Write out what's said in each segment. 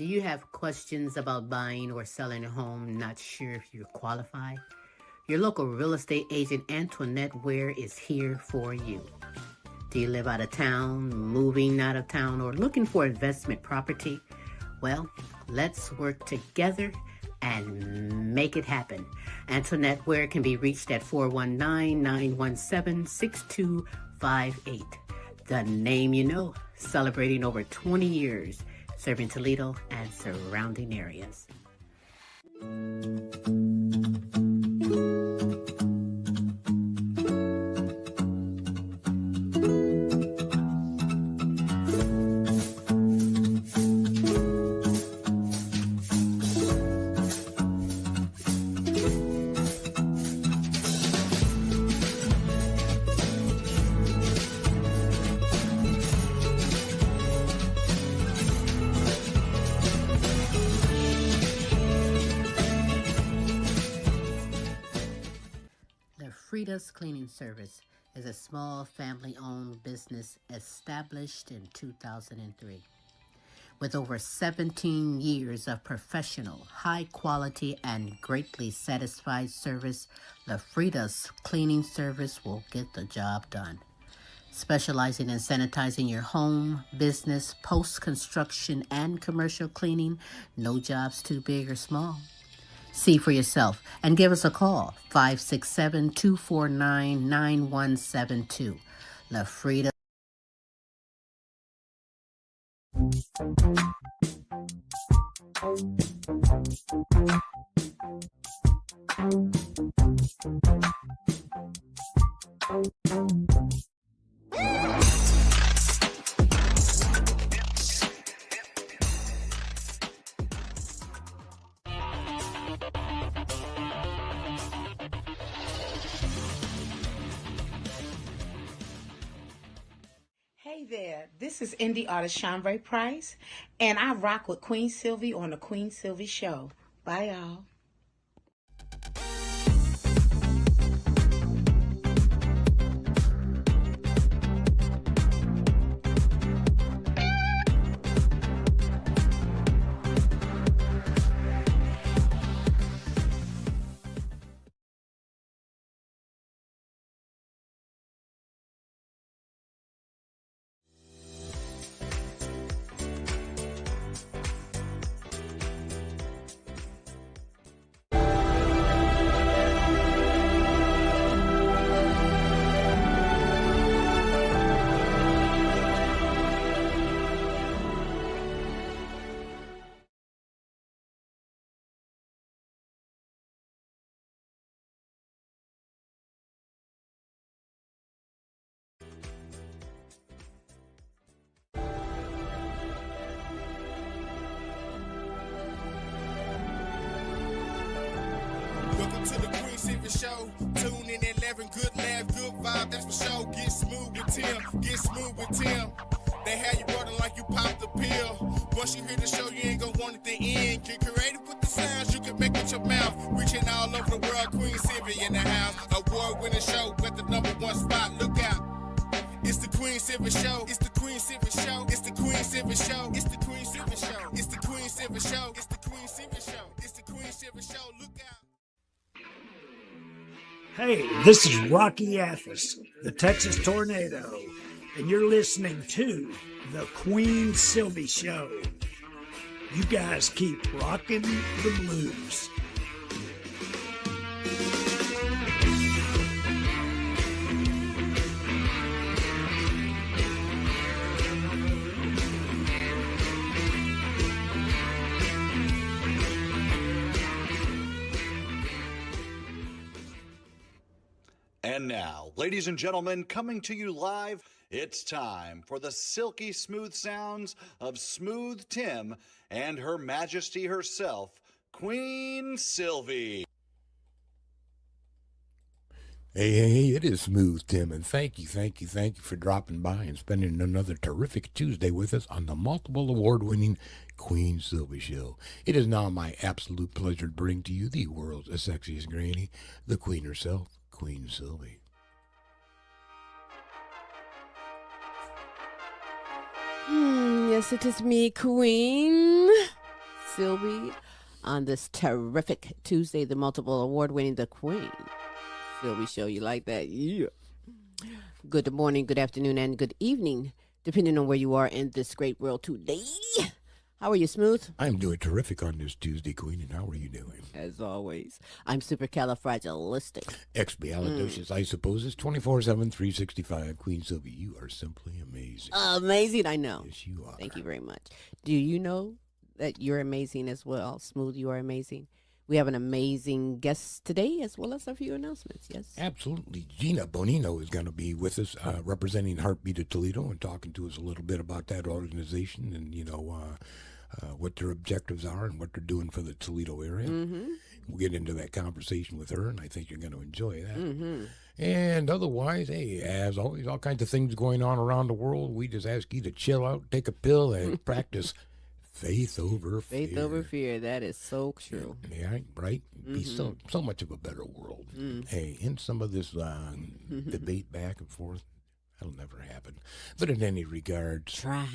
Do you have questions about buying or selling a home, not sure if you're qualified? Your local real estate agent Antoinette Ware is here for you. Do you live out of town, moving out of town, or looking for investment property? Well, let's work together and make it happen. Antoinette Ware can be reached at 419-917-6258. The name you know, celebrating over 20 years, serving Toledo and surrounding areas. Frida's Cleaning Service is a small family-owned business established in 2003. With over 17 years of professional, high-quality, and greatly satisfied service, the Frida's Cleaning Service will get the job done. Specializing in sanitizing your home, business, post-construction, and commercial cleaning, no job's too big or small. See for yourself and give us a call, 567-249-9172. La Frida. Hey there, this is indie artist Shanbray Price, and I rock with Queen Silvy on the Queen Silvy Show. Bye, y'all. Welcome to the Queen Silvy Show. Tune in at 11, good laugh, good vibe, that's for sure. Get smooth with Tim, get smooth with Tim. They have you running like you popped the pill. Once you hear the show, you ain't gonna want it to end. Get creative with the sounds you can make with your mouth. Reaching all over the world, Queen Silvy in the house. Award-winning show, got the #1 spot, look out. It's the Queen Silvy Show. It's the Queen Silvy Show. It's the Queen Silvy Show. It's the Queen Silvy Show. It's the Queen Silvy Show. It's the Queen Silvy Show. It's the Queen Silvy Show. Look out. Hey, this is Rocky Athos, the Texas Tornado, and you're listening to the Queen Silvy Show. You guys keep rocking the blues. And now, ladies and gentlemen, coming to you live, it's time for the silky smooth sounds of Smooth Tim and Her Majesty herself, Queen Silvy. Hey, it is Smooth Tim, and thank you for dropping by and spending another terrific Tuesday with us on the multiple award-winning Queen Silvy Show. It is now my absolute pleasure to bring to you the world's sexiest granny, the Queen herself, Queen Silvy. Yes, it is me, Queen. Silvy on this terrific Tuesday, the multiple award winning The Queen Silvy Show. You like that? Yeah. Good morning, good afternoon, and good evening, depending on where you are in this great world today. How are you, Smooth? I'm doing terrific on this Tuesday, Queen, and how are you doing? As always, I'm supercalifragilistic. Expialidocious, I suppose, is 24/7, 365. Queen Silvy, you are simply amazing. Amazing, I know. Yes, you are. Thank you very much. Do you know that you're amazing as well? Smooth, you are amazing. We have an amazing guest today, as well as a few announcements, yes? Absolutely. Gina Bonino is going to be with us, representing Heartbeat of Toledo, and talking to us a little bit about that organization and, what their objectives are and what they're doing for the Toledo area. Mm-hmm. We'll get into that conversation with her, and I think you're going to enjoy that. Mm-hmm. And otherwise, hey, as always, all kinds of things going on around the world. We just ask you to chill out, take a pill, and practice faith over fear. Faith over fear. That is so true. Yeah, right? Be so much of a better world. Hey, in some of this debate back and forth, that'll never happen. But in any regard, try,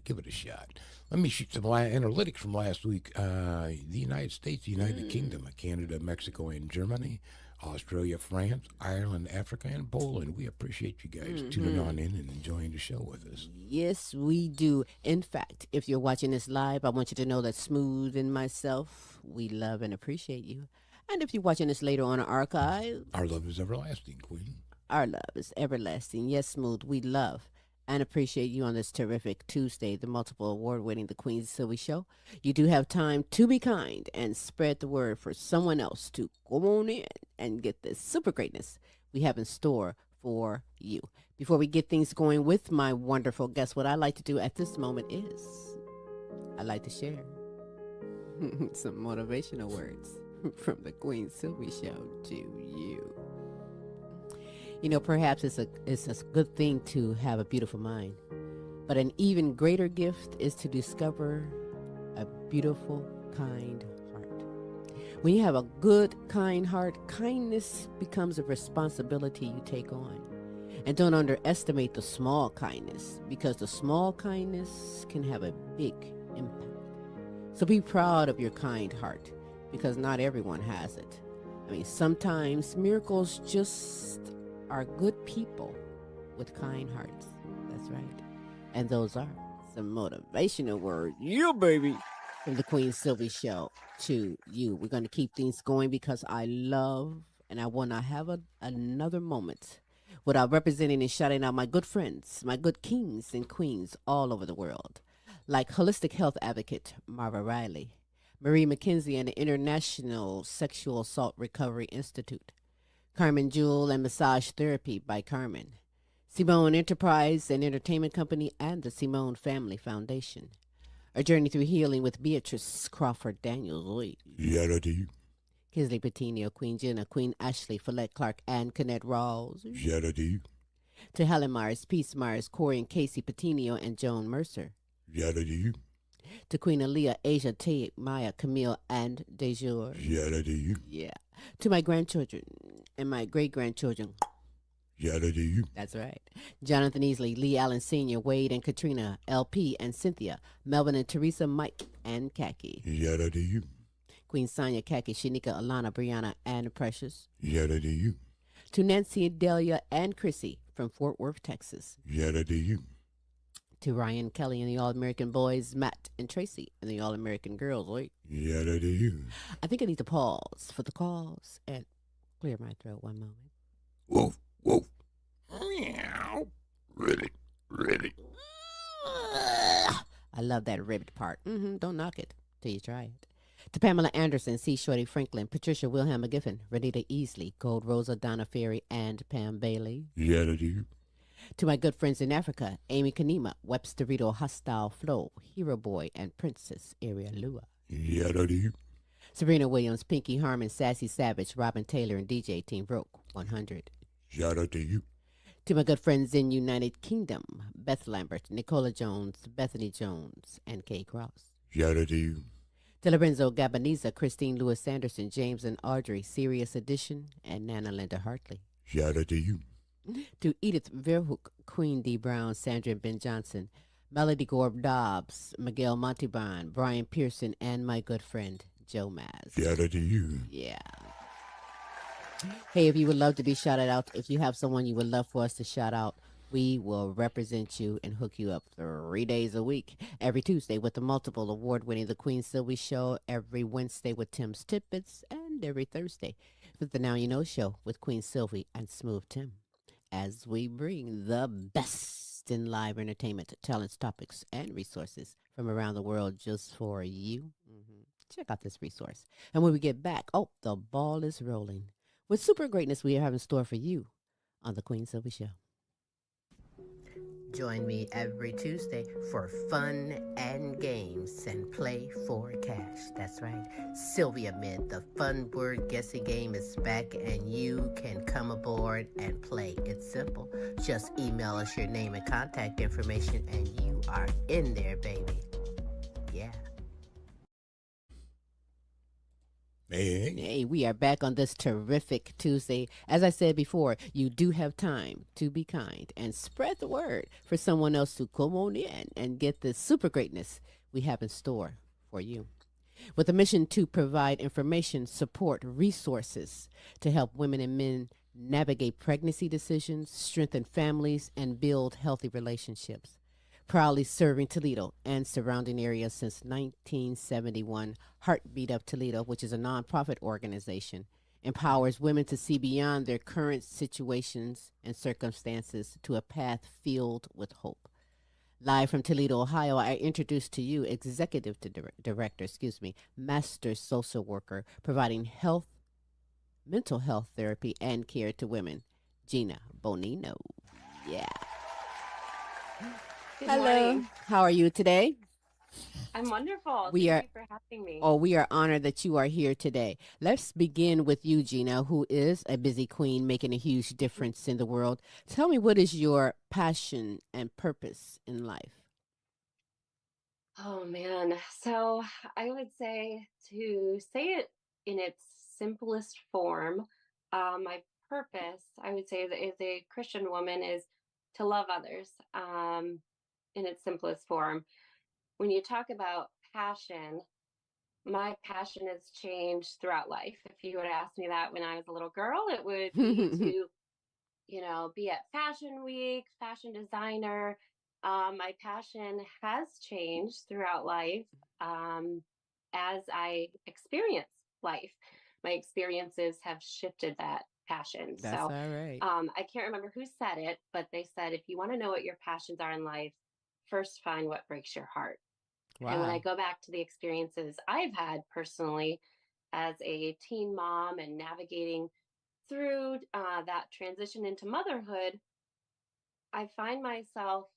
give it a shot. Let me shoot some analytics from last week. The United States, the United Kingdom, Canada, Mexico, and Germany, Australia, France, Ireland, Africa, and Poland. We appreciate you guys tuning on in and enjoying the show with us. Yes, we do. In fact, if you're watching this live, I want you to know that Smooth and myself, we love and appreciate you. And if you're watching this later on an archive, Our love is everlasting, Queen. our love is everlasting. Yes, Smooth, we love and appreciate you on this terrific Tuesday, the multiple award-winning The Queen Silvy Show. You do have time to be kind and spread the word for someone else to come on in and get this super greatness we have in store for you. Before we get things going with my wonderful guest, what I like to do at this moment is I like to share some motivational words from The Queen Silvy Show to you. You know, perhaps it's a good thing to have a beautiful mind, but an even greater gift is to discover a beautiful, kind heart. When you have a good, kind heart, kindness becomes a responsibility you take on. And don't underestimate the small kindness, because the small kindness can have a big impact. So be proud of your kind heart, because not everyone has it. I mean, sometimes miracles just are good people with kind hearts. That's right. And those are some motivational words. You, baby. From The Queen Silvy Show to you. We're going to keep things going because I love and I want to have another moment without representing and shouting out my good friends, my good kings and queens all over the world, like holistic health advocate Marva Riley, Marie McKenzie and the International Sexual Assault Recovery Institute, Carmen Jewel and Massage Therapy by Carmen, Simone Enterprise and Entertainment Company, and the Simone Family Foundation. A Journey Through Healing with Beatrice Crawford Daniels. Charity. Kisley Patino, Queen Jenna, Queen Ashley, Follette Clark, and Kenneth Rawls. Charity. To Helen Myers, Peace Myers, Corey and Casey Patino, and Joan Mercer. Charity. To Queen Aaliyah, Asia, Tate, Maya, Camille, and Dejour. Charity. Yeah. To my grandchildren and my great-grandchildren. Charity. That's right. Jonathan Easley, Lee Allen Sr., Wade and Katrina, LP and Cynthia, Melvin and Teresa, Mike and Kaki. Charity. Queen Sonia, Kaki, Shanika, Alana, Brianna, and Precious. Charity. To Nancy, Delia, and Chrissy from Fort Worth, Texas. Charity. To Ryan Kelly and the All-American Boys, Matt and Tracy and the All-American Girls. Wait. Charity. I think I need to pause for the calls and clear my throat one moment. Woof, woof. Meow. Ready, ready. I love that ribbed part. Don't knock it till you try it. To Pamela Anderson, C. Shorty Franklin, Patricia Wilhelm McGiffin, Renita Easley, Gold Rosa, Donna Ferry, and Pam Bailey. Charity. To my good friends in Africa, Amy Kanima, Webster Rito, Hostile Flow, Hero Boy, and Princess Aria Lua. Charity. Sabrina Williams, Pinky Harmon, Sassy Savage, Robin Taylor, and DJ Team Broke 100. Charity. To my good friends in United Kingdom, Beth Lambert, Nicola Jones, Bethany Jones, and Kay Cross. Charity. To Lorenzo Gabaniza, Christine Lewis Anderson, James and Audrey, Sirius Edition, and Nana Linda Hartley. Charity. To Edith Verhoek, Queen D. Brown, Sandra and Ben Johnson, Melody Gorb Dobbs, Miguel Montalban, Brian Pearson, and my good friend Joe Maz. Shout out to you. Yeah. Hey, if you would love to be shouted out, if you have someone you would love for us to shout out, we will represent you and hook you up 3 days a week. Every Tuesday with the multiple award-winning The Queen Silvy Show. Every Wednesday with Tim's Tidbits. And every Thursday with the Now You Know Show with Queen Silvy and Smooth Tim. As we bring the best in live entertainment, talents, topics, and resources from around the world just for you. Check out this resource. And when we get back, the ball is rolling. With super greatness we have in store for you on The Queen Silvy Show. Join me every Tuesday for fun and games and play for cash. That's right. Sylvia Mid, the fun word guessing game is back and you can come aboard and play. It's simple. Just email us your name and contact information and you are in there, baby. Yeah. Hey, we are back on this terrific Tuesday. As I said before, you do have time to be kind and spread the word for someone else to come on in and get the super greatness we have in store for you. With a mission to provide information, support, resources to help women and men navigate pregnancy decisions, strengthen families, and build healthy relationships. Proudly serving Toledo and surrounding areas since 1971, Heartbeat of Toledo, which is a nonprofit organization, empowers women to see beyond their current situations and circumstances to a path filled with hope. Live from Toledo, Ohio, I introduce to you Executive Director, Master Social Worker, providing mental health therapy and care to women, Gina Bonino. Yeah. Good Hello. morning. How are you today? I'm wonderful. We Thank you for having me. We are honored that you are here today. Let's begin with you, Gina, who is a busy queen making a huge difference in the world. Tell me, what is your passion and purpose in life? Oh man. So I would say, to say it in its simplest form, my purpose, I would say, as a Christian woman, is to love others, in its simplest form. When you talk about passion, my passion has changed throughout life. If you would ask me that when I was a little girl, it would be to be at Fashion Week, fashion designer. My passion has changed throughout life, as I experience life. My experiences have shifted that passion. That's So all right. I can't remember who said it, but they said, if you want to know what your passions are in life, first find what breaks your heart. And when I Wow. go back to the experiences I've had personally as a teen mom and navigating through that transition into motherhood, I find myself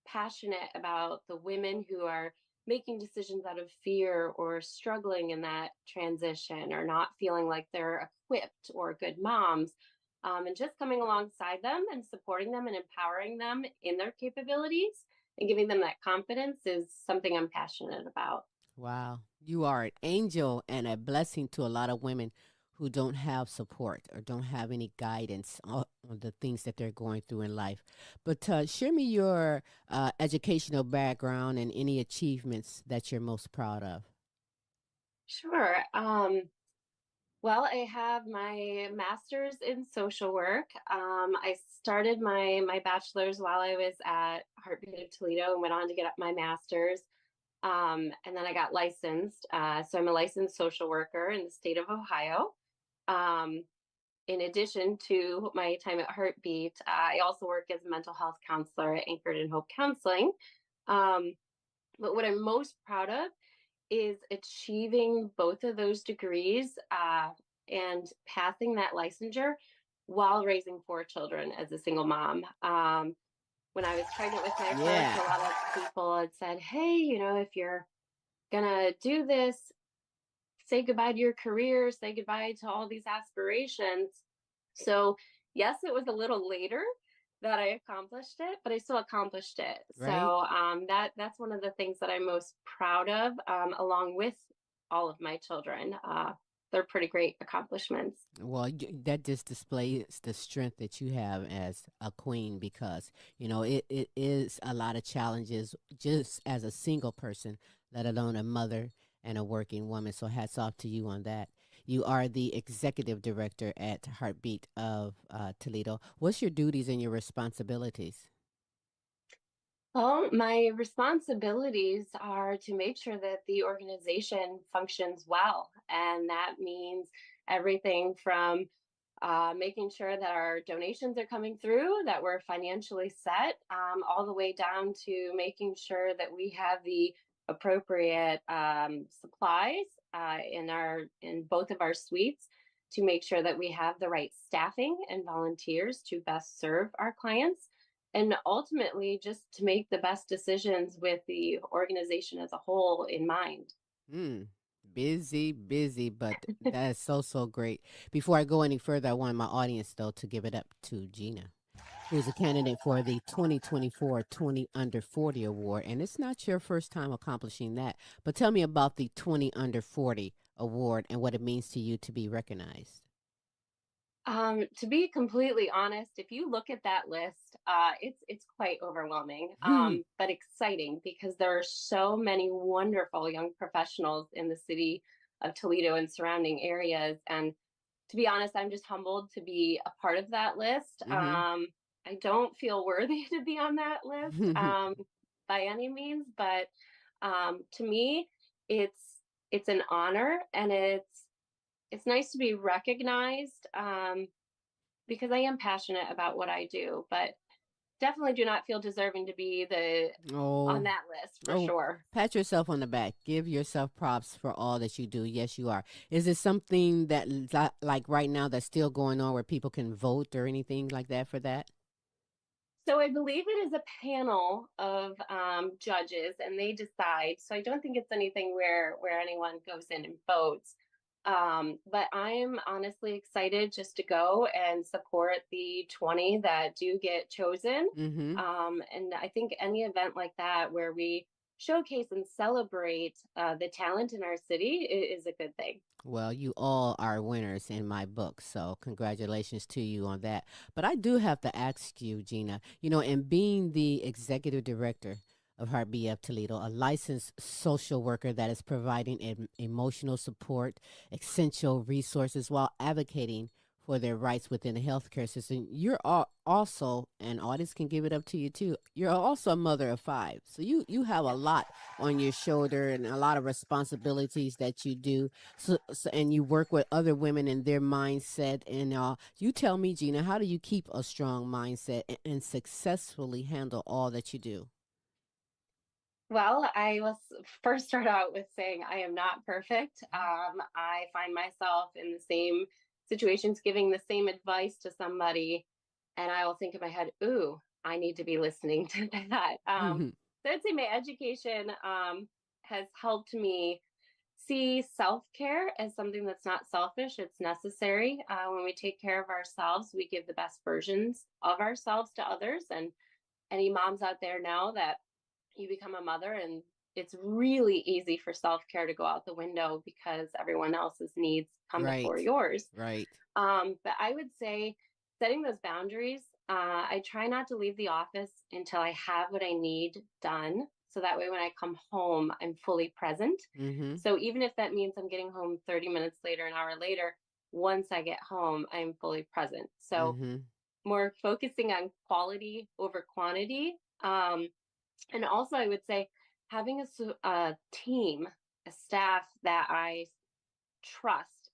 passionate about the women who are making decisions out of fear or struggling in that transition or not feeling like they're equipped or good moms. And just coming alongside them and supporting them and empowering them in their capabilities and giving them that confidence is something I'm passionate about. Wow. You are an angel and a blessing to a lot of women who don't have support or don't have any guidance on the things that they're going through in life. But share me your educational background and any achievements that you're most proud of. Sure. Well, I have my master's in social work. I started my bachelor's while I was at Heartbeat of Toledo and went on to get my master's. And then I got licensed. So I'm a licensed social worker in the state of Ohio. Um, in addition to my time at Heartbeat, I also work as a mental health counselor at Anchored in Hope Counseling. Um, but what I'm most proud of is achieving both of those degrees, and passing that licensure while raising 4 children as a single mom. When I was pregnant with my first, a lot of people had said, hey, if you're going to do this, say goodbye to your career, say goodbye to all these aspirations. So, yes, it was a little later that I accomplished it, but I still accomplished it. Right. So that's one of the things that I'm most proud of, along with all of my children. they're pretty great accomplishments. Well, that just displays the strength that you have as a queen because, it is a lot of challenges just as a single person, let alone a mother and a working woman. So hats off to you on that. You are the executive director at Heartbeat of Toledo. What's your duties and your responsibilities? Well, my responsibilities are to make sure that the organization functions well. And that means everything from making sure that our donations are coming through, that we're financially set, all the way down to making sure that we have the appropriate supplies in both of our suites to make sure that we have the right staffing and volunteers to best serve our clients, and ultimately just to make the best decisions with the organization as a whole in mind. Hmm. Busy, busy, but that is so, so great. Before I go any further, I want my audience, though, to give it up to Gina, who's a candidate for the 2024 20 Under 40 Award. And it's not your first time accomplishing that. But tell me about the 20 Under 40 Award and what it means to you to be recognized. To be completely honest, if you look at that list, it's quite overwhelming, but exciting because there are so many wonderful young professionals in the city of Toledo and surrounding areas. And to be honest, I'm just humbled to be a part of that list. I don't feel worthy to be on that list by any means, but to me, it's an honor, and it's nice to be recognized because I am passionate about what I do, but definitely do not feel deserving to be on that list for sure. Pat yourself on the back. Give yourself props for all that you do. Yes, you are. Is it something that, like right now, that's still going on where people can vote or anything like that for that? So I believe it is a panel of judges, and they decide. So I don't think it's anything where anyone goes in and votes. But I'm honestly excited just to go and support the 20 that do get chosen. And I think any event like that where we showcase and celebrate the talent in our city is a good thing. Well, you all are winners in my book, so congratulations to you on that. But I do have to ask you, Gina, in being the executive director of Heartbeat of Toledo, a licensed social worker that is providing emotional support, essential resources while advocating for their rights within the healthcare system. You're also, and audience can give it up to you too, you're also a mother of 5. So you have a lot on your shoulder and a lot of responsibilities that you do. So and you work with other women in their mindset. And you tell me, Gina, how do you keep a strong mindset and successfully handle all that you do? Well, I will first start out with saying I am not perfect. I find myself in the same situations giving the same advice to somebody, and I will think in my head, ooh, I need to be listening to that. So I'd say my education has helped me see self-care as something that's not selfish, it's necessary. When we take care of ourselves, we give the best versions of ourselves to others. And any moms out there know that you become a mother and it's really easy for self-care to go out the window because everyone else's needs come before yours. Right. But I would say setting those boundaries, I try not to leave the office until I have what I need done. So that way when I come home, I'm fully present. So even if that means I'm getting home 30 minutes later, an hour later, once I get home, I'm fully present. So more focusing on quality over quantity. And also, I would say having a team, a staff that I trust,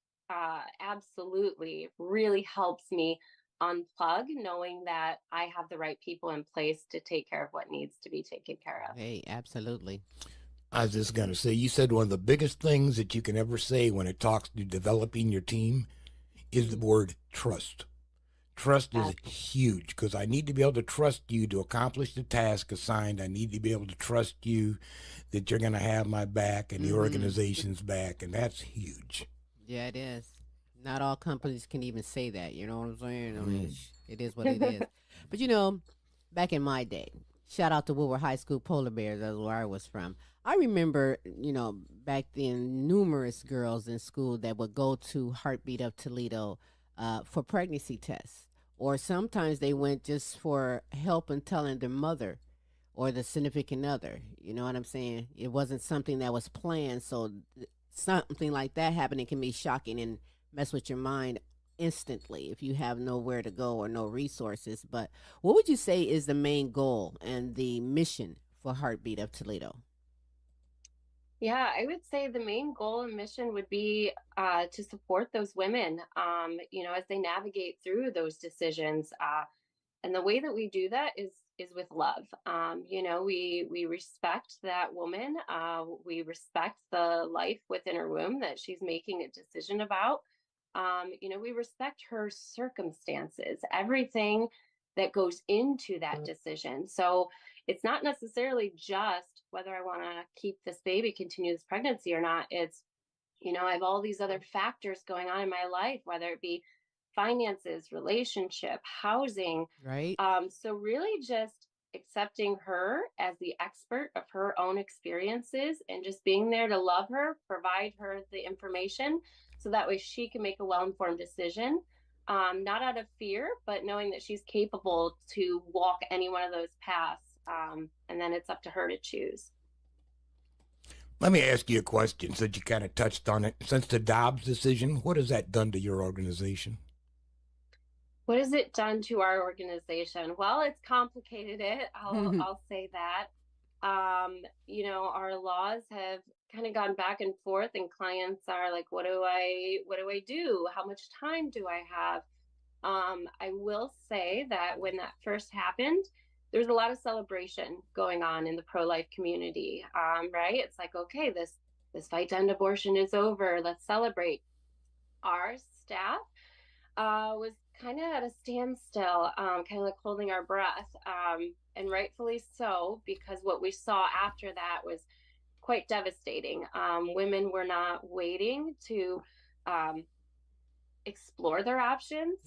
absolutely really helps me unplug, knowing that I have the right people in place to take care of what needs to be taken care of. Hey, absolutely. I was just going to say, you said one of the biggest things that you can ever say when it talks to developing your team is the word trust. Trust is huge because I need to be able to trust you to accomplish the task assigned. I need to be able to trust you that you're going to have my back and the organization's back, and that's huge. Yeah, it is. Not all companies can even say that. You know what I'm saying? I mean, it is what it is. But back in my day, shout out to Woodward High School Polar Bears. That's where I was from. I remember, back then, numerous girls in school that would go to Heartbeat of Toledo for pregnancy tests. Or sometimes they went just for help in telling their mother or the significant other. You know what I'm saying? It wasn't something that was planned. So something like that happening can be shocking and mess with your mind instantly if you have nowhere to go or no resources. But what would you say is the main goal and the mission for Heartbeat of Toledo? Yeah, I would say the main goal and mission would be to support those women, as they navigate through those decisions. And the way that we do that is with love. We respect that woman. We respect the life within her womb that she's making a decision about. We respect her circumstances, everything that goes into that decision. So it's not necessarily just whether I want to keep this baby, continue this pregnancy or not. It's, I have all these other factors going on in my life, whether it be finances, relationship, housing. Right? So really just accepting her as the expert of her own experiences and just being there to love her, provide her the information so that way she can make a well-informed decision. Not out of fear, but knowing that she's capable to walk any one of those paths. And then it's up to her to choose. Let me ask you a question since you kind of touched on it. Since the Dobbs decision, what has that done to your organization? What has it done to our organization? Well, it's complicated it. I'll say that. Our laws have kind of gone back and forth, and clients are like, what do I do? How much time do I have? I will say that when that first happened, there's a lot of celebration going on in the pro-life community. Right? It's like, okay, this fight to end abortion is over. Let's celebrate. Our staff was kind of at a standstill, kind of like holding our breath, and rightfully so, because what we saw after that was quite devastating. Women were not waiting to explore their options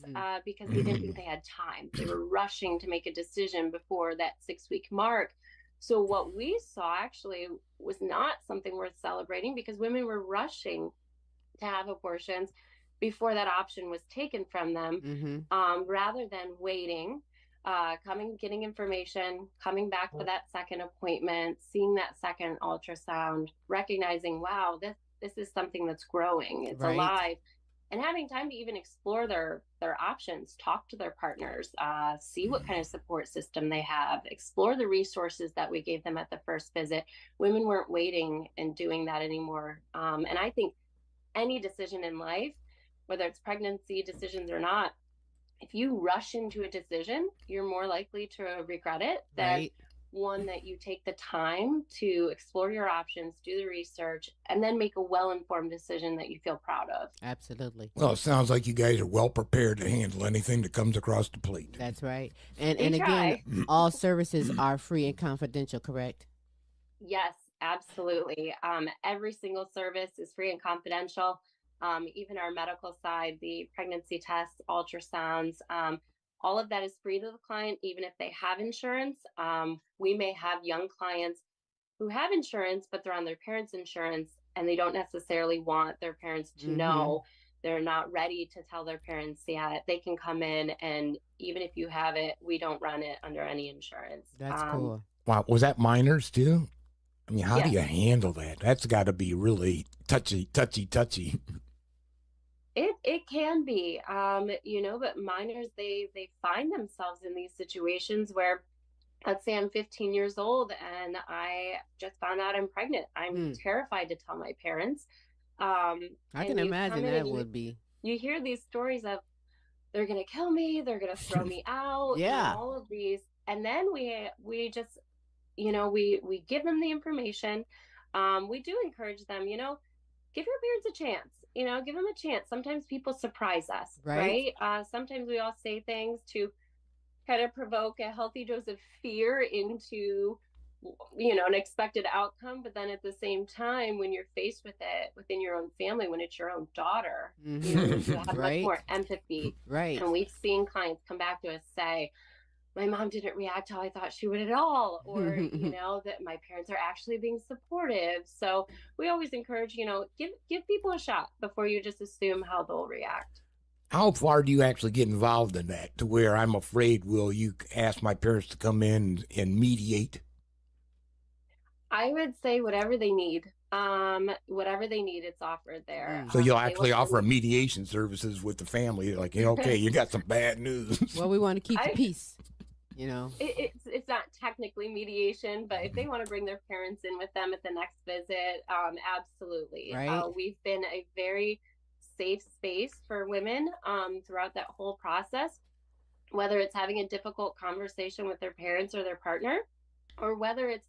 because they didn't think they had time. They were rushing to make a decision before that 6-week mark. So what we saw actually was not something worth celebrating because women were rushing to have abortions before that option was taken from them, rather than waiting, getting information, coming back for that second appointment, seeing that second ultrasound, recognizing, wow, this is something that's growing, it's Right. alive, and having time to even explore their options, talk to their partners, see what kind of support system they have, explore the resources that we gave them at the first visit. Women weren't waiting and doing that anymore. And I think any decision in life, whether it's pregnancy decisions or not, if you rush into a decision, you're more likely to regret it than Right. one that you take the time to explore your options, do the research, and then make a well-informed decision that you feel proud of. Absolutely. Well, it sounds like you guys are well prepared to handle anything that comes across the plate. That's right. And We again, try. all services are free and confidential, correct? Yes, absolutely. Every single service is free and confidential. Even our medical side, the pregnancy tests, ultrasounds, all of that is free to the client, even if they have insurance. We may have young clients who have insurance, but they're on their parents' insurance and they don't necessarily want their parents to know. They're not ready to tell their parents yet. They can come in, and even if you have it, we don't run it under any insurance. That's cool. Wow, was that minors too? I mean, how do Yes. you handle that? That's got to be really touchy. It can be, but minors, they find themselves in these situations where, let's say I'm 15 years old and I just found out I'm pregnant. I'm terrified to tell my parents. I can you imagine come in that and would be. you hear these stories of they're gonna kill me, they're gonna throw me out, Yeah. all of these, and then we just, we give them the information. We do encourage them, give your parents a chance. Give them a chance. Sometimes people surprise us, Right. right? Sometimes we all say things to kind of provoke a healthy dose of fear into, an expected outcome. But then at the same time, when you're faced with it within your own family, when it's your own daughter, you have much Right. more empathy. Right. And we've seen clients come back to us say, my mom didn't react how I thought she would at all, or, you know, that my parents are actually being supportive. So we always encourage, you know, give people a shot before you just assume how they'll react. How far do you actually get involved in that to where I'm afraid, will you ask my parents to come in and mediate? I would say whatever they need. Whatever they need, it's offered there. So you'll They actually will offer send- mediation services with the family, like, hey, okay, you got some bad news. Well, we want to keep the peace, you know. It's not technically mediation, but if they want to bring their parents in with them at the next visit, absolutely. Right. We've been a very safe space for women throughout that whole process, whether it's having a difficult conversation with their parents or their partner, or whether it's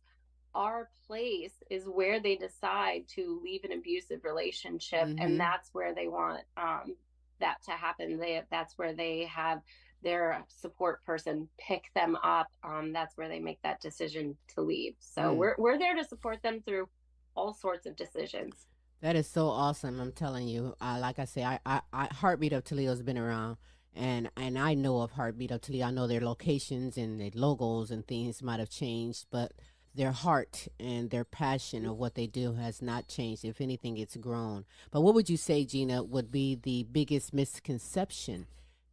our place is where they decide to leave an abusive relationship, and that's where they want that to happen. That's where they have their support person pick them up. That's where they make that decision to leave. So we're there to support them through all sorts of decisions. That is so awesome. I'm telling you. Like I say, I Heartbeat of Toledo has been around, and I know of Heartbeat of Toledo. I know their locations and their logos and things might have changed, but their heart and their passion of what they do has not changed. If anything, it's grown. But what would you say, Gina, would be the biggest misconception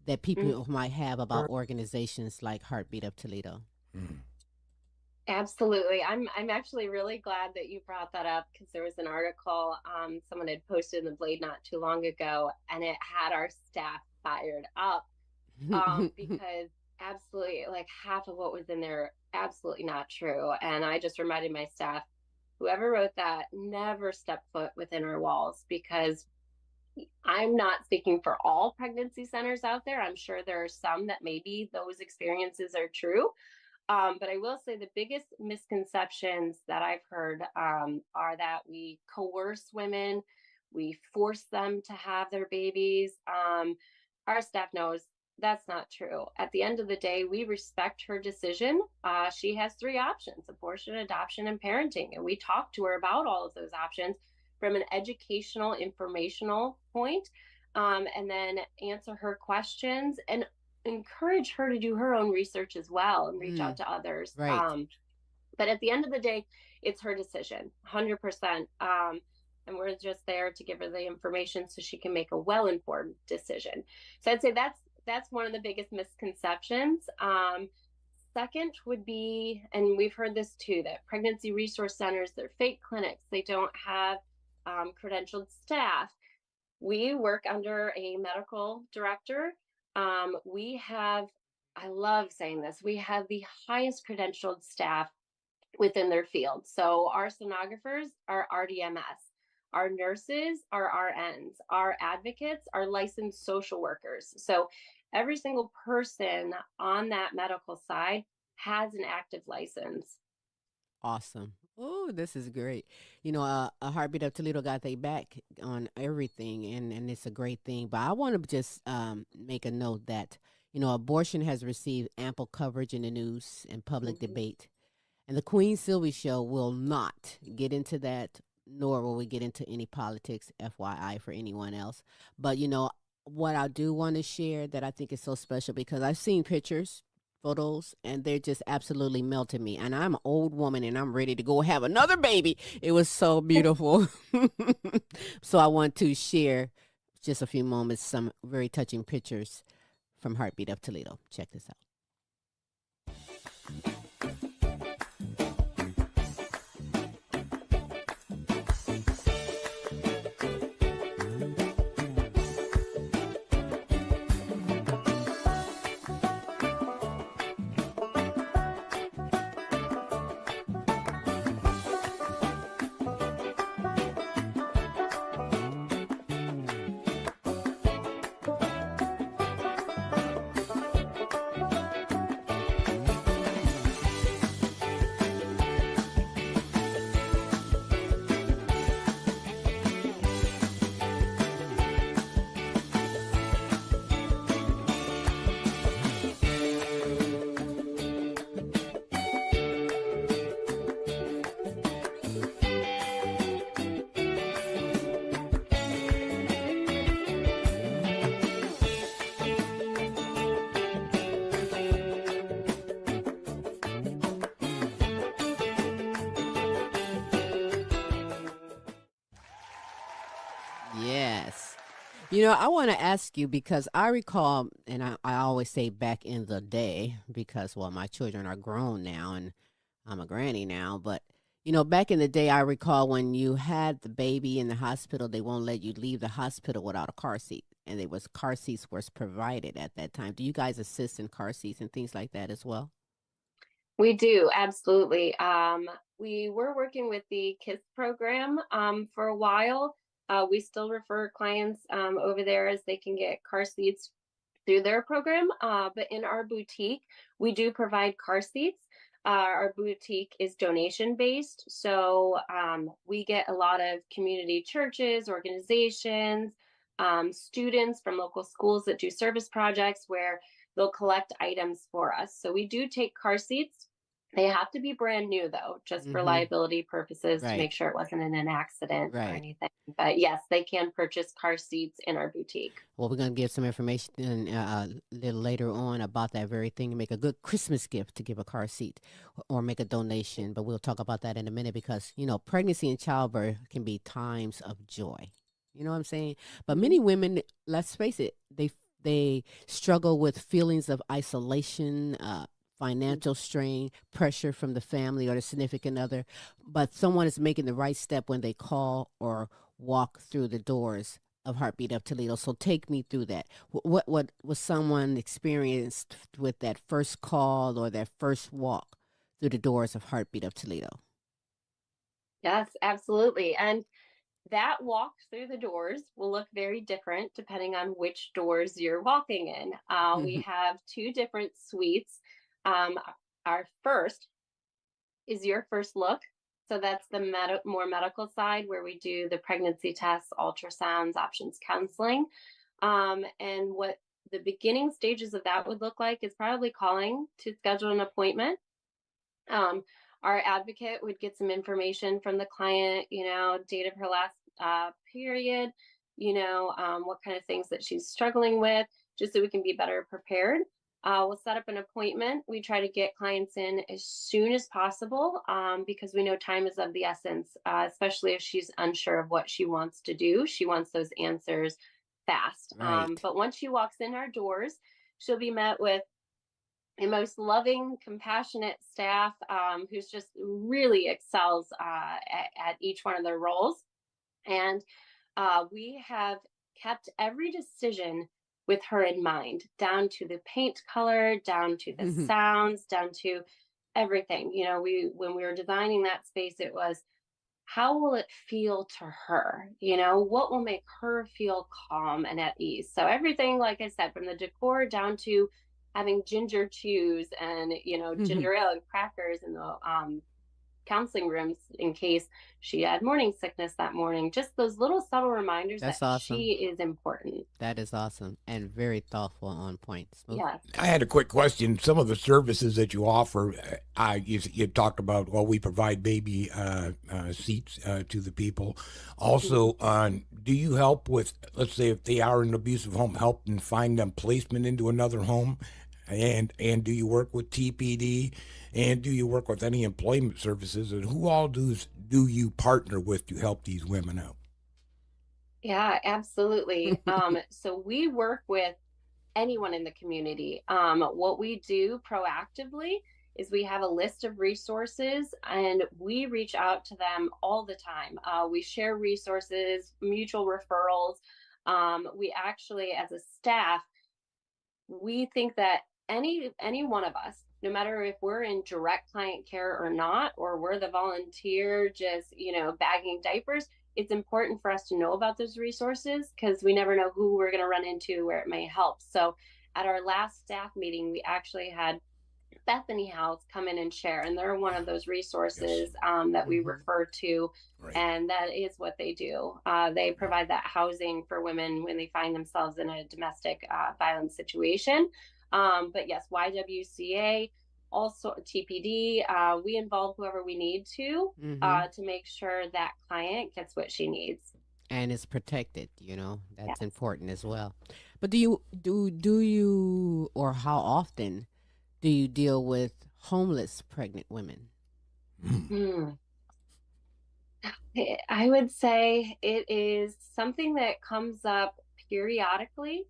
that people might have about organizations like Heartbeat of Toledo? Absolutely. I'm actually really glad that you brought that up, because there was an article someone had posted in the Blade not too long ago, and it had our staff fired up because absolutely, like, half of what was in there, absolutely not true. And I just reminded my staff, whoever wrote that, never step foot within our walls, because I'm not speaking for all pregnancy centers out there. I'm sure there are some that maybe those experiences are true. But I will say the biggest misconceptions that I've heard are that we coerce women, we force them to have their babies. Our staff knows that's not true. At the end of the day, we respect her decision. She has 3 options: abortion, adoption, and parenting. And we talk to her about all of those options from an educational, informational point, and then answer her questions and encourage her to do her own research as well and reach out to others. Right. But at the end of the day, it's her decision, 100%. And we're just there to give her the information so she can make a well-informed decision. So I'd say that's one of the biggest misconceptions. Second would be, and we've heard this too, that pregnancy resource centers, they're fake clinics. They don't have credentialed staff. We work under a medical director. We have, I love saying this, we have the highest credentialed staff within their field. So our sonographers are RDMS. Our nurses are RNs. Our advocates are licensed social workers. So every single person on that medical side has an active license. Awesome. Oh, this is great. You know, a Heartbeat of Toledo got their back on everything, and it's a great thing. But I want to just make a note that, you know, abortion has received ample coverage in the news and public debate. And the Queen Silvy Show will not get into that, nor will we get into any politics, FYI, for anyone else. But, you know, what I do want to share that I think is so special, because I've seen pictures, photos, and they're just absolutely melting me. And I'm an old woman and I'm ready to go have another baby. It was so beautiful. So I want to share just a few moments, some very touching pictures from Heartbeat of Toledo. Check this out. I want to ask you because I recall, and I always say back in the day, because, well, my children are grown now and I'm a granny now, but, back in the day, I recall when you had the baby in the hospital, they won't let you leave the hospital without a car seat. And there was car seats was provided at that time. Do you guys assist in car seats and things like that as well? We do, absolutely. We were working with the KISS program for a while. We still refer clients over there as they can get car seats through their program. But in our boutique, we do provide car seats. Our boutique is donation based. So we get a lot of community churches, organizations, students from local schools that do service projects where they'll collect items for us. So we do take car seats. They have to be brand new though, just for Mm-hmm. liability purposes to Right. make sure it wasn't in an accident or Right. anything. But yes, they can purchase car seats in our boutique. Well, we're going to give some information a little later on about that very thing and make a good Christmas gift to give a car seat or make a donation. But we'll talk about that in a minute because, pregnancy and childbirth can be times of joy. You know what I'm saying? But many women, let's face it, they struggle with feelings of isolation, financial strain, pressure from the family or the significant other. But someone is making the right step when they call or walk through the doors of Heartbeat of Toledo. So take me through that. What was someone experienced with that first call or that first walk through the doors of Heartbeat of Toledo? Yes, absolutely. And that walk through the doors will look very different depending on which doors you're walking in. We have two different suites. Our first is your first look. So that's the more medical side where we do the pregnancy tests, ultrasounds, options counseling. And what the beginning stages of that would look like is probably calling to schedule an appointment. Um, our advocate would get some information from the client, date of her last period, what kind of things that she's struggling with, just so we can be better prepared. We'll set up an appointment. We try to get clients in as soon as possible because we know time is of the essence, especially if she's unsure of what she wants to do. She wants those answers fast. Right. But once she walks in our doors, she'll be met with a most loving, compassionate staff who's just really excels at each one of their roles. And we have kept every decision with her in mind, down to the paint color, down to the sounds, down to everything. When we were designing that space, it was how will it feel to her? What will make her feel calm and at ease? So everything, like I said, from the decor down to having ginger chews and ginger ale and crackers in the counseling rooms in case she had morning sickness that morning. Just those little subtle reminders That's that awesome. she is important. That is awesome and very thoughtful on point. Smooth. Yes. I had a quick question. Some of the services that you offer, you talked about, well, we provide baby seats to the people. Also, do you help with, let's say, if they are in an abusive home, help and find them placement into another home? And do you work with TPD? And do you work with any employment services? And who all do you partner with to help these women out? Yeah, absolutely. So we work with anyone in the community. What we do proactively is we have a list of resources and we reach out to them all the time. We share resources, mutual referrals. We actually, as a staff, we think that any one of us, no matter if we're in direct client care or not, or we're the volunteer just bagging diapers, it's important for us to know about those resources because we never know who we're going to run into where it may help. So at our last staff meeting, we actually had Bethany House come in and share, and they're one of those resources that we refer to. Right. And that is what they do. They provide that housing for women when they find themselves in a domestic violence situation. But yes, YWCA, also TPD, we involve whoever we need to make sure that client gets what she needs. And it's protected, that's Yes. important as well. But do you or how often do you deal with homeless pregnant women? I would say it is something that comes up periodically.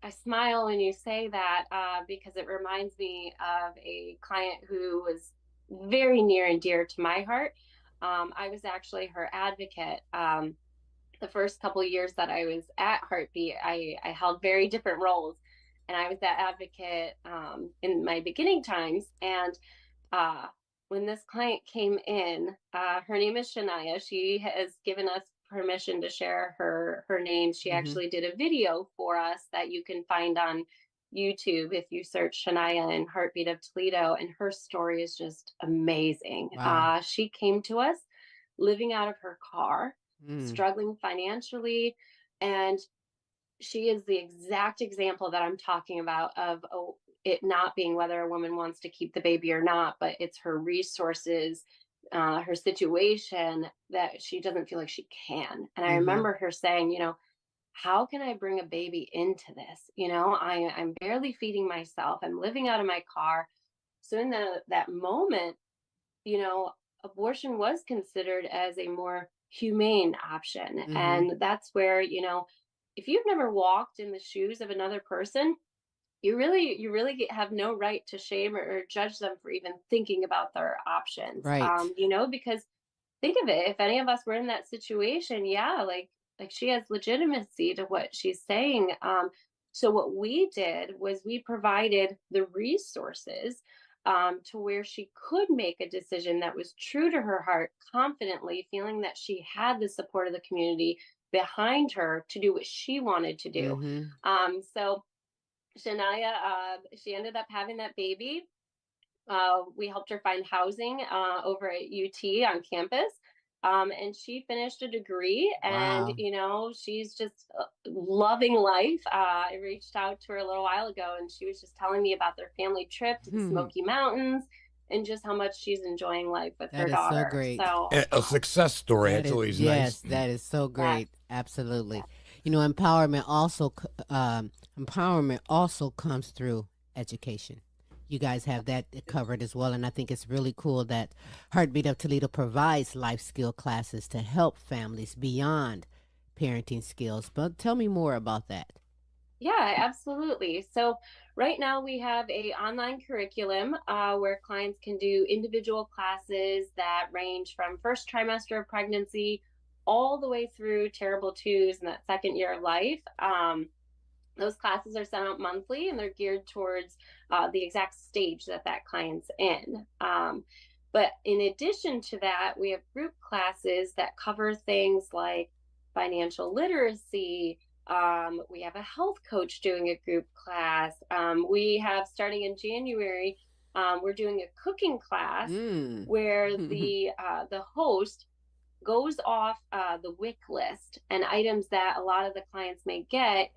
I smile when you say that because it reminds me of a client who was very near and dear to my heart. I was actually her advocate. The first couple of years that I was at Heartbeat, I held very different roles. And I was that advocate in my beginning times. And uh, when this client came in, her name is Shania. She has given us permission to share her name. She actually did a video for us that you can find on YouTube if you search Shania and Heartbeat of Toledo. And her story is just amazing. Wow. She came to us living out of her car, Mm. struggling financially, and she is the exact example that I'm talking about of it not being whether a woman wants to keep the baby or not, but it's her resources, her situation that she doesn't feel like she can. And I Mm-hmm. remember her saying, how can I bring a baby into this? I'm barely feeding myself. I'm living out of my car. So in that moment, you know, abortion was considered as a more humane option. Mm-hmm. And that's where, if you've never walked in the shoes of another person, have no right to shame or judge them for even thinking about their options. Right. Because think of it, if any of us were in that situation, yeah, like she has legitimacy to what she's saying. So what we did was we provided the resources to where she could make a decision that was true to her heart, confidently feeling that she had the support of the community behind her to do what she wanted to do. Mm-hmm. So Shania, she ended up having that baby. We helped her find housing over at UT on campus. And she finished a degree, and Wow. she's just loving life. I reached out to her a little while ago, and she was just telling me about their family trip to the Smoky Mountains and just how much she's enjoying life with her That is so daughter. great. So, A success story. That It's is, always nice. yes, that is so yeah, great. Absolutely. Empowerment also comes through education. You guys have that covered as well, and I think it's really cool that Heartbeat of Toledo provides life skill classes to help families beyond parenting skills. But tell me more about that. yeah, absolutely. So right now we have a online curriculum where clients can do individual classes that range from first trimester of pregnancy all the way through terrible twos and that second year of life. Those classes are sent out monthly and they're geared towards the exact stage that client's in. But in addition to that, we have group classes that cover things like financial literacy. We have a health coach doing a group class. We have starting in January, we're doing a cooking class Mm. where the host goes off the WIC list and items that a lot of the clients may get.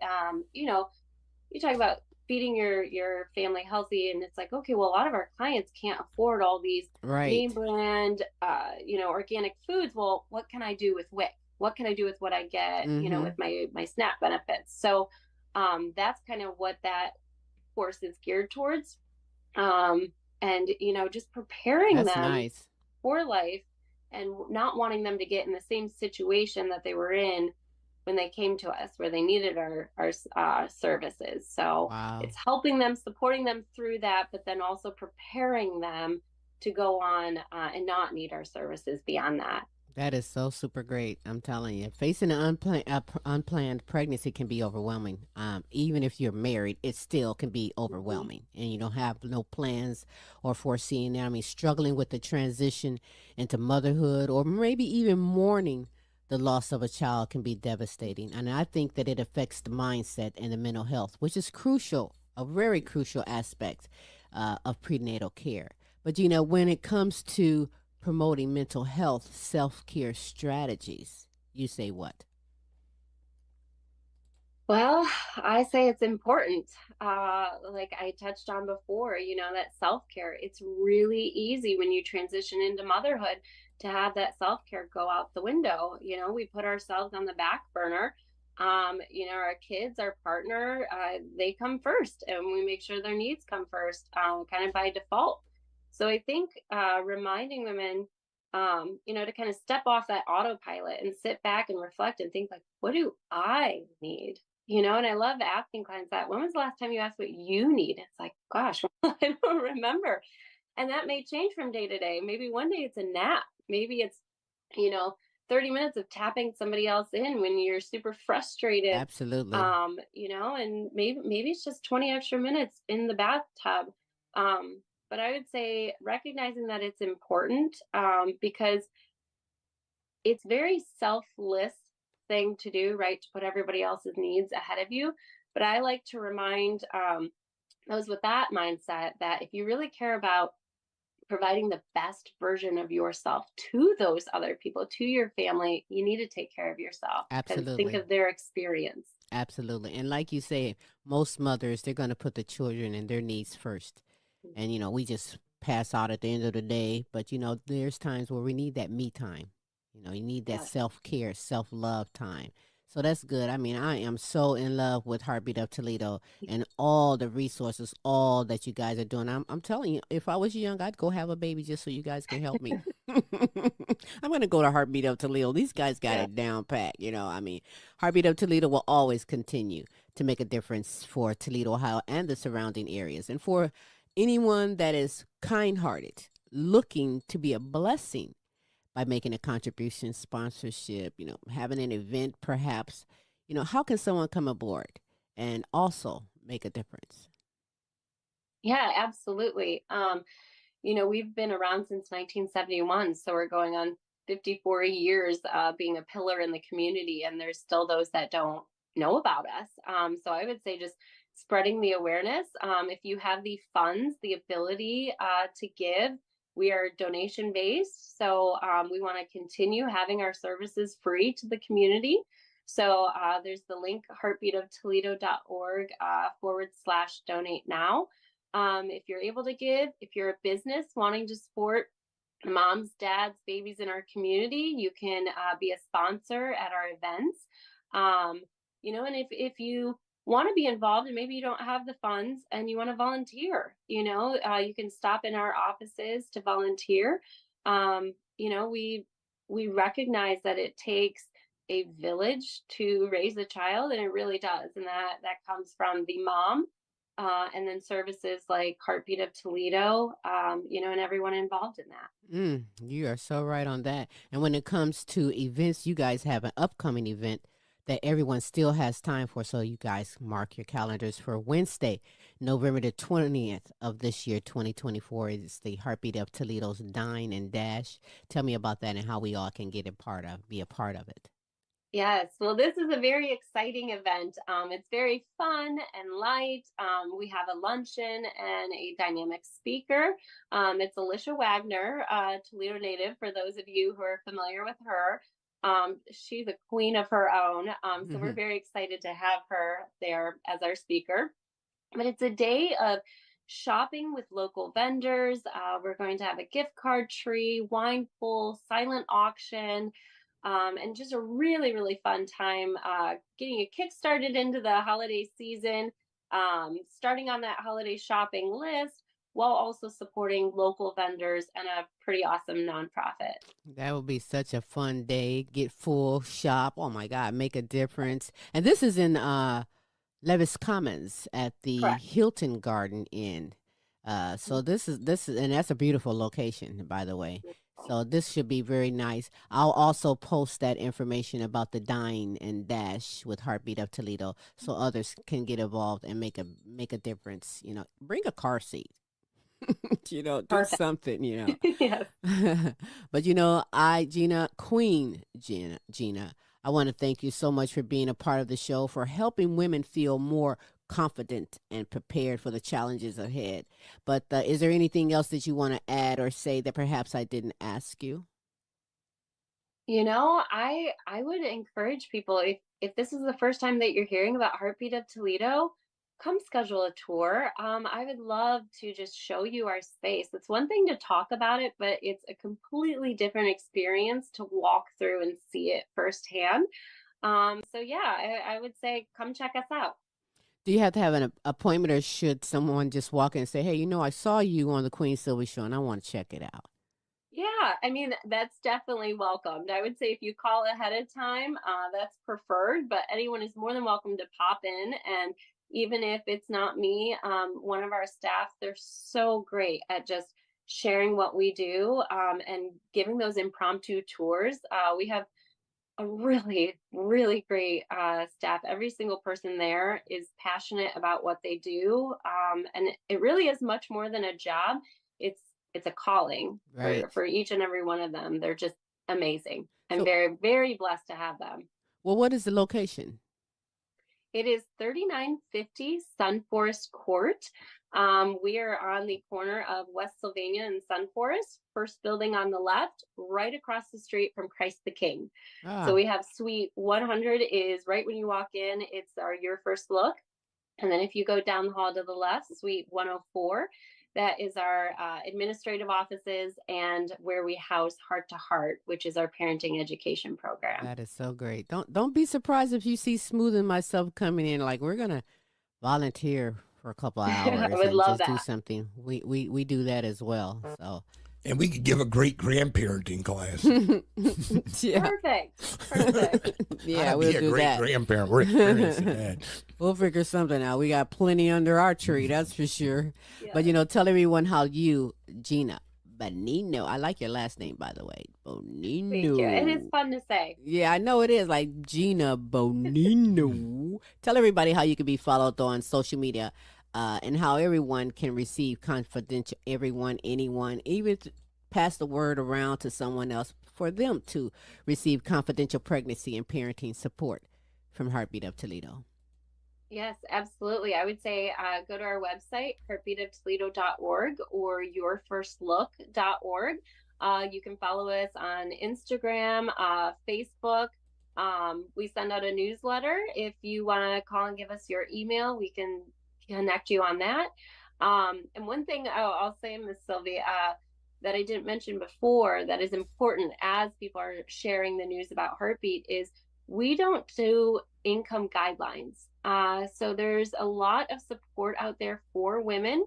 You talk about feeding your family healthy, and it's like, okay, well, a lot of our clients can't afford all these name Right. brand, organic foods. Well, what can I do with WIC? What can I do with what I get, Mm-hmm. with my SNAP benefits? So that's kind of what that course is geared towards. And just preparing That's them nice. for life and not wanting them to get in the same situation that they were in when they came to us where they needed our services. So Wow. it's helping them, supporting them through that, but then also preparing them to go on and not need our services beyond that. That is so super great. I'm telling you, facing an unplanned pregnancy can be overwhelming. Even if you're married, it still can be overwhelming, and you don't have no plans or foreseeing that. I mean, struggling with the transition into motherhood, or maybe even mourning the loss of a child, can be devastating. And I think that it affects the mindset and the mental health, which is crucial, a very crucial aspect of prenatal care. But when it comes to promoting mental health self care strategies, you say what? Well, I say it's important. Like I touched on before, that self care, it's really easy when you transition into motherhood to have that self care go out the window. We put ourselves on the back burner. Our kids, our partner, they come first, and we make sure their needs come first, kind of by default. So I think reminding women, to kind of step off that autopilot and sit back and reflect and think like, what do I need? And I love asking clients that. When was the last time you asked what you need? It's like, gosh, I don't remember. And that may change from day to day. Maybe one day it's a nap. Maybe it's, you know, 30 minutes of tapping somebody else in when you're super frustrated. Absolutely. And maybe it's just 20 extra minutes in the bathtub. But I would say recognizing that it's important, because it's very selfless thing to do, right? To put everybody else's needs ahead of you. But I like to remind those with that mindset that if you really care about providing the best version of yourself to those other people, to your family, you need to take care of yourself, because think Absolutely. of their experience. Absolutely. And like you say, most mothers, they're going to put the children and their needs first. And, we just pass out at the end of the day. But, there's times where we need that me time. You need that Yeah. self care, self love time. So that's good. I mean, I am so in love with Heartbeat of Toledo and all the resources, all that you guys are doing. I'm telling you, if I was young, I'd go have a baby just so you guys can help me. I'm going to go to Heartbeat of Toledo. These guys got Yeah. it down pat. I mean, Heartbeat of Toledo will always continue to make a difference for Toledo, Ohio, and the surrounding areas. And for anyone that is kind hearted, looking to be a blessing by making a contribution, sponsorship, having an event perhaps, how can someone come aboard and also make a difference? Yeah, absolutely. We've been around since 1971, so we're going on 54 years being a pillar in the community, and there's still those that don't know about us. So I would say just spreading the awareness. If you have the funds, the ability to give, we are donation based. So we want to continue having our services free to the community. So there's the link, heartbeatoftoledo.org /donate now. If you're able to give, if you're a business wanting to support moms, dads, babies in our community, you can be a sponsor at our events. And if you want to be involved and maybe you don't have the funds and you want to volunteer, you can stop in our offices to volunteer. We recognize that it takes a village to raise a child, and it really does. And that comes from the mom, and then services like Heartbeat of Toledo, and everyone involved in that. You are so right on that. And when it comes to events, you guys have an upcoming event that everyone still has time for. So you guys mark your calendars for Wednesday, November the 20th of this year, 2024. It's the Heartbeat of Toledo's Dine and Dash. Tell me about that and how we all can be a part of it. Yes, well, this is a very exciting event. It's very fun and light. We have a luncheon and a dynamic speaker. It's Alicia Wagner, Toledo native, for those of you who are familiar with her. She's a queen of her own. So we're very excited to have her there as our speaker. But it's a day of shopping with local vendors. We're going to have a gift card tree, wine pool, silent auction, and just a really, really fun time getting you kick-started into the holiday season, starting on that holiday shopping list while also supporting local vendors and a pretty awesome nonprofit. That would be such a fun day. Get full, shop. Oh my God, make a difference. And this is in Levis Commons at the Correct. Hilton Garden Inn. So this is, and that's a beautiful location, by the way. So this should be very nice. I'll also post that information about the Dine and Dash with Heartbeat of Toledo, so others can get involved and make a difference. Bring a car seat. Do Perfect. something. Yes. But Queen Gina, I want to thank you so much for being a part of the show, for helping women feel more confident and prepared for the challenges ahead. But is there anything else that you want to add or say that perhaps I didn't ask you? I would encourage people, if this is the first time that you're hearing about Heartbeat of Toledo, come schedule a tour. I would love to just show you our space. It's one thing to talk about it, but it's a completely different experience to walk through and see it firsthand. So yeah, I would say come check us out. Do you have to have an appointment, or should someone just walk in and say, hey, I saw you on the Queen Silvy show and I want to check it out? Yeah, Yeah, I mean, that's definitely welcomed. I would say if you call ahead of time, that's preferred, but anyone is more than welcome to pop in. And even if it's not me, one of our staff, they're so great at just sharing what we do, and giving those impromptu tours. We have a really, really great staff. Every single person there is passionate about what they do, and it really is much more than a job. It's it's a calling Right. for each and every one of them. They're just amazing. I'm So, very, very blessed to have them. well, what is the location? It is 3950 Sun Forest Court. We are on the corner of West Sylvania and Sun Forest, first building on the left, right across the street from Christ the King. So Ah, we have suite 100 is right when you walk in. It's our Your First Look. And then if you go down the hall to the left, suite 104, that is our administrative offices and where we house Heart to Heart, which is our parenting education program. that is so great. Don't be surprised if you see Smooth and myself coming in like we're gonna volunteer for a couple of I hours would and love just do that. something. We do that as well. So And we could give a great grandparenting class. yeah, Perfect. yeah, I'd we'll be a do great that. grandparent. We're experiencing that. We'll figure something out. We got plenty under our tree, that's for sure. But Yeah. tell everyone how you, Gina Bonino. I like your last name, by the way, Thank you. And it's Bonino. fun to say. Yeah, I know it is like Gina Bonino. Tell everybody how you can be followed on social media, and how everyone can receive confidential, everyone, anyone, even pass the word around to someone else for them to receive confidential pregnancy and parenting support from Heartbeat of Toledo. Yes, absolutely. I would say go to our website, heartbeatoftoledo.org or yourfirstlook.org. You can follow us on Instagram, Facebook. We send out a newsletter. If you want to call and give us your email, we can connect you on that. And one thing I'll say, Miss Sylvie, that I didn't mention before that is important as people are sharing the news about Heartbeat is we don't do income guidelines. So there's a lot of support out there for women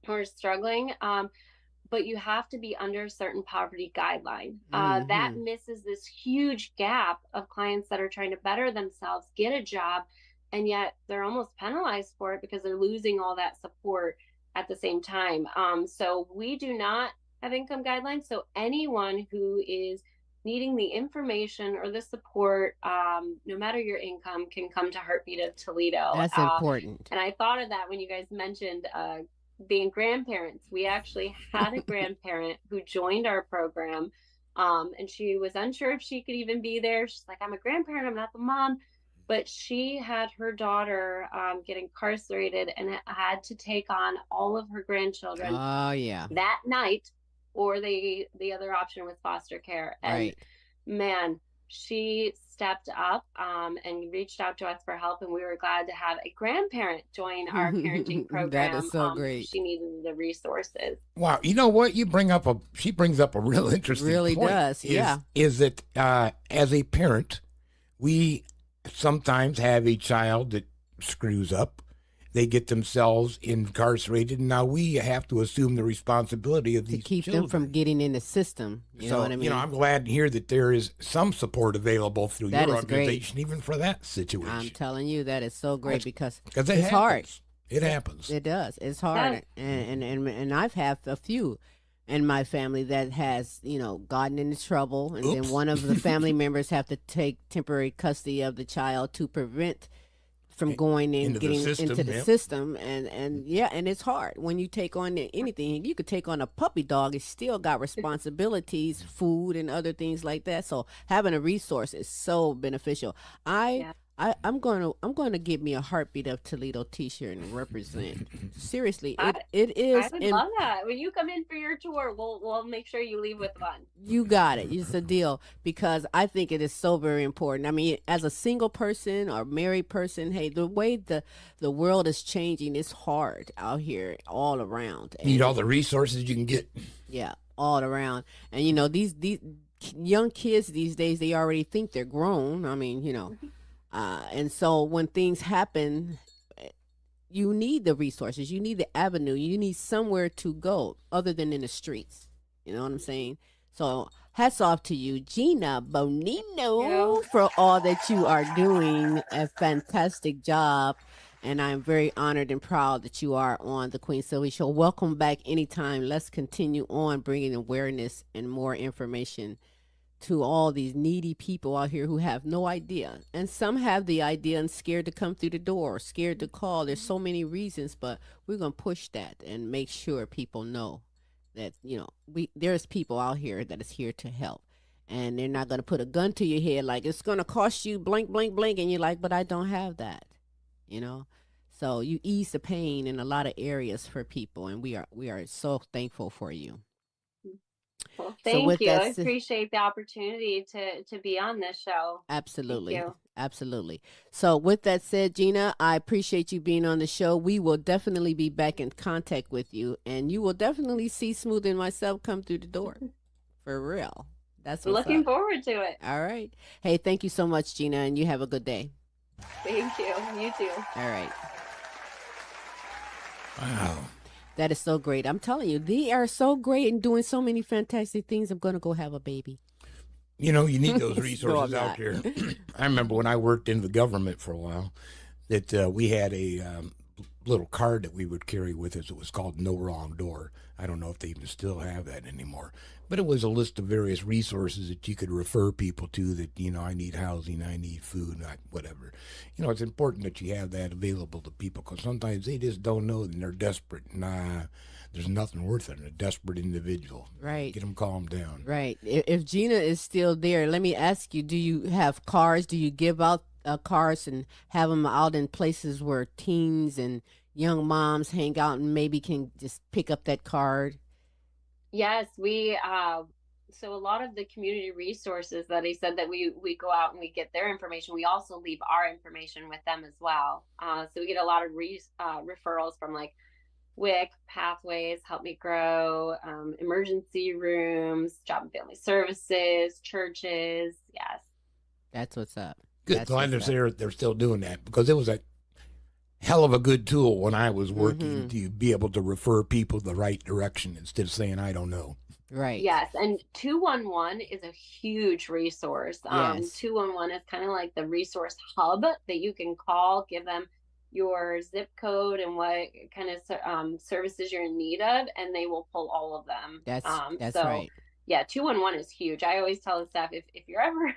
who are struggling, but you have to be under a certain poverty guideline. That Hmm. misses this huge gap of clients that are trying to better themselves, get a job, and yet they're almost penalized for it because they're losing all that support at the same time. So we do not have income guidelines. So anyone who is needing the information or the support, no matter your income, can come to Heartbeat of Toledo. That's important. And I thought of that when you guys mentioned being grandparents. We actually had a grandparent who joined our program, and she was unsure if she could even be there. She's like, I'm a grandparent, I'm not the mom. But she had her daughter get incarcerated and had to take on all of her grandchildren Oh, yeah. that night, or the other option was foster care. And Right. man, she stepped up and reached out to us for help, and we were glad to have a grandparent join our parenting That program is so because great. she needed the resources. Wow, you know what? She brings up a real interesting Really point. does, yeah. Is that as a parent, we sometimes have a child that screws up. They get themselves incarcerated, and now we have to assume the responsibility of To these keep children. them from getting in the system. You know what I mean? I'm glad to hear that there is some support available through That your is great. organization, even for that I'm situation. telling you, that is so great because Because it's hard. It happens. It does. It's hard, and I've had a few in my family that has gotten into trouble, and then Oops. one of the family members have to take temporary custody of the child to prevent from going and Into the getting system, into the yep. system, and yeah, and it's hard when you take on anything. You could take on a puppy dog; it's still got responsibilities, food, and other things like that. So having a resource is so beneficial. Yeah. I'm going to get me a Heartbeat of Toledo T-shirt and represent. Seriously, I it is. I would And love that. When you come in for your tour, we'll make sure you leave with one. you got it. It's a deal because I think it is so very important. I mean, as a single person or married person, hey, the way the world is changing, it's hard out here all around. Need all the resources you can get. Yeah, all around. And these young kids these days, they already think they're grown. I mean, and so when things happen, you need the resources, you need the avenue, you need somewhere to go other than in the streets. You know what I'm saying? So hats off to you, Gina Bonino, You. for all that you are doing. A fantastic job. And I'm very honored and proud that you are on the Queen Sylvie Show. Welcome back anytime. Let's continue on bringing awareness and more information to all these needy people out here who have no idea. And some have the idea and scared to come through the door, scared to call. There's so many reasons, but we're going to push that and make sure people know that, there's people out here that is here to help. And they're not going to put a gun to your head like it's going to cost you blank, blank, blank. And you're like, but I don't have that, you know? So you ease the pain in a lot of areas for people. And we are so thankful for you. Well, So thank with you. that I sa- appreciate the opportunity to be on this show. Absolutely. you. Absolutely. So, with that said, Gina, I appreciate you being on the show. We will definitely be back in contact with you, and you will definitely see Smooth and myself come through the door. For real. That's what's Looking up. forward to it. All right. Hey, thank you so much, Gina, and you have a good day. Thank you. You too. All right. Wow. That is so great. I'm telling you, they are so great and doing so many fantastic things. I'm going to go have a baby. You know, you need those No, resources I'm out not. there. I remember when I worked in the government for a while that we had a little card that we would carry with us. It was called No Wrong Door. I don't know if they even still have that anymore. But it was a list of various resources that you could refer people to that, I need housing, I need food, whatever. It's important that you have that available to people because sometimes they just don't know and they're desperate. Nah, there's nothing worse than a desperate individual. Right. Get them calmed down. Right. If Gina is still there, let me ask you, do you have cars? Do you give out cars and have them out in places where teens and young moms hang out and maybe can just pick up that card? Yes, we so a lot of the community resources that he said that we go out and we get their information. We also leave our information with them as well. So we get a lot of referrals from like WIC, Pathways, Help Me Grow, emergency rooms, Job and Family Services, churches. Yes. That's what's up. Good. That's Glad what's they're still doing that because it was a hell of a good tool when I was working to be able to refer people the right direction instead of saying I don't know. Right. Yes, and 211 is a huge resource. Yes. 211 is kind of like the resource hub that you can call, give them your zip code and what kind of services you're in need of, and they will pull all of them. That's so, right. Yeah, 211 is huge. I always tell the staff if you're ever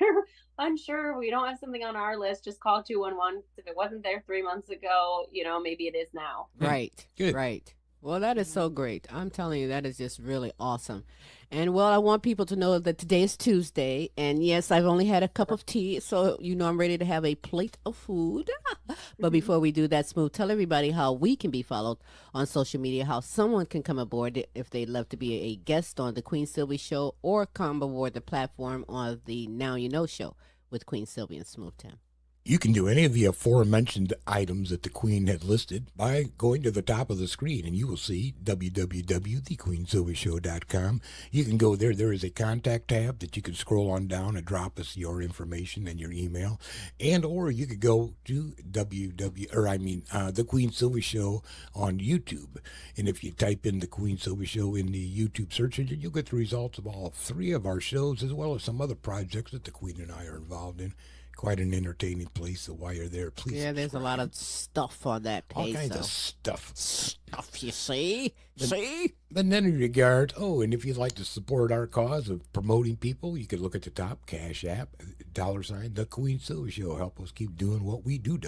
unsure, we don't have something on our list, just call 211. If it wasn't there 3 months ago, maybe it is now. Right. Good. Right. Well, that is so great. I'm telling you, that is just really awesome. And well, I want people to know that today is Tuesday. And yes, I've only had a cup of tea. So, I'm ready to have a plate of food. But before we do that, Smooth, tell everybody how we can be followed on social media, how someone can come aboard if they'd love to be a guest on the Queen Sylvie Show or come aboard the platform on the Now You Know Show with Queen Sylvie and Smooth Tim. You can do any of the aforementioned items that the Queen had listed by going to the top of the screen, and you will see www.thequeensylvieshow.com. You can go there. There is a contact tab that you can scroll on down and drop us your information and your email, or you could go to the Queen Sylvie Show on YouTube. And if you type in the Queen Sylvie Show in the YouTube search engine, you'll get the results of all 3 of our shows, as well as some other projects that the Queen and I are involved in. Quite an entertaining place, so while you're there, please. Yeah, there's a lot of stuff on that all page. kinds of stuff. Stuff, you see? But in any regard, and if you'd like to support our cause of promoting people, you can look at the top, Cash App, $, The Queen Silvy Show. Help us keep doing what we do.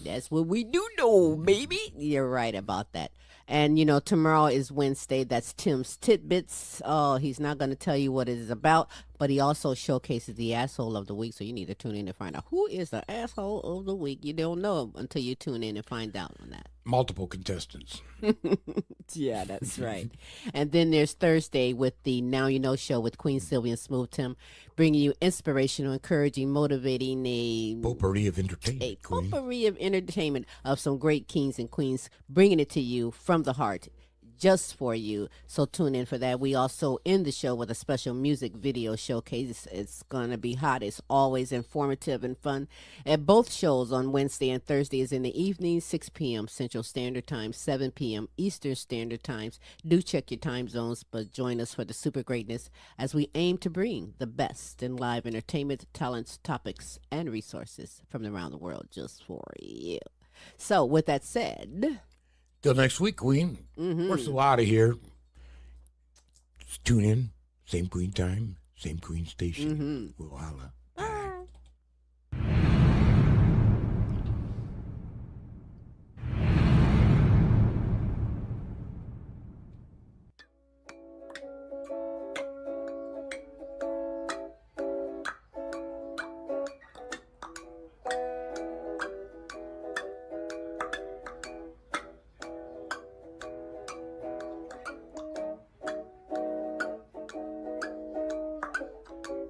That's what we do, baby. You're right about that. And, tomorrow is Wednesday. That's Tim's Tidbits. Oh, he's not going to tell you what it is about, but he also showcases the asshole of the week. So you need to tune in to find out who is the asshole of the week. You don't know until you tune in and find out on that. Multiple contestants. Yeah, that's right. And then there's Thursday with the Now You Know Show with Queen Sylvie and Smooth Tim, bringing you inspirational, encouraging, motivating, Potpourri of entertainment. potpourri of entertainment of some great kings and queens, bringing it to you from the heart. just for you. So tune in for that. We also end the show with a special music video showcase. It's going to be hot. It's always informative and fun. At both shows on Wednesday and Thursday is in the evening, 6 p.m. Central Standard Time, 7 p.m. Eastern Standard Times. Do check your time zones, but join us for the super greatness as we aim to bring the best in live entertainment, talents, topics, and resources from around the world just for you. So, with that said, Till next week, Queen. We're so out of here. Just tune in. Same Queen time, same Queen station. We'll holla.